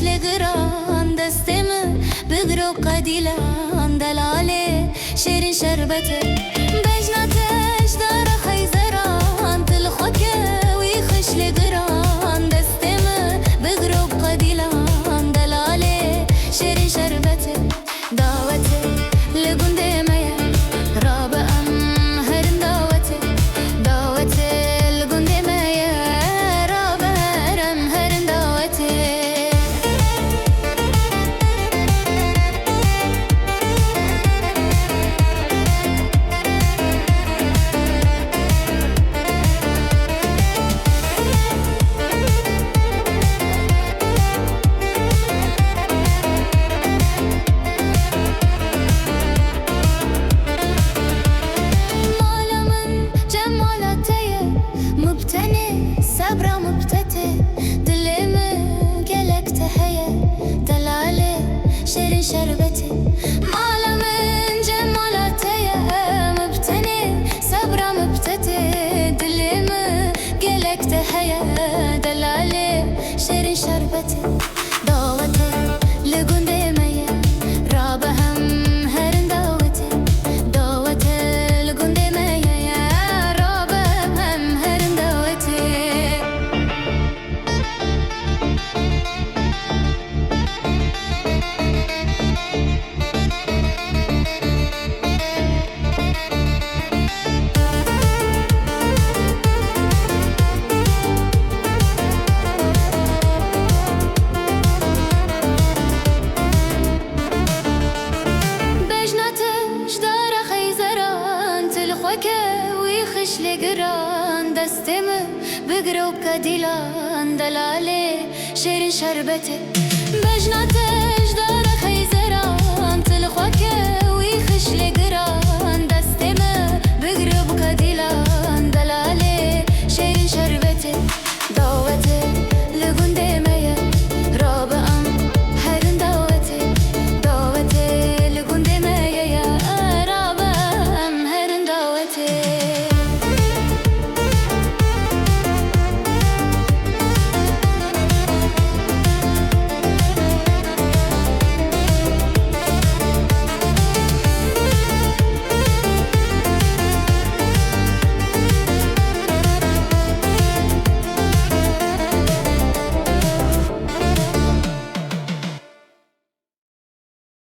لقران دستمه بقرو قديلان دلاله شيرين شربته بجناتش دار خيزران تلخوكه ويخش لقران دستمه بقرو قديلان دلاله شيرين شربته دعوته لقنده ميه رابع هرن دعوته لقنده ميه رابع هرن دعوته صبرا مبتته دلمه قلق تهيا دلاله شيرين شربته مالا من جمالته مبتني صبرا مبتته دلمه قلق تهيا دلاله شيرين شربته دعوته لقنده ميه رابهم هرن دعوته دعوته لقنده ميه رابهم هرن دعوته ويخش لقران دستمه بقرو بكديلان دلاله شيرين شربته بجناتش دار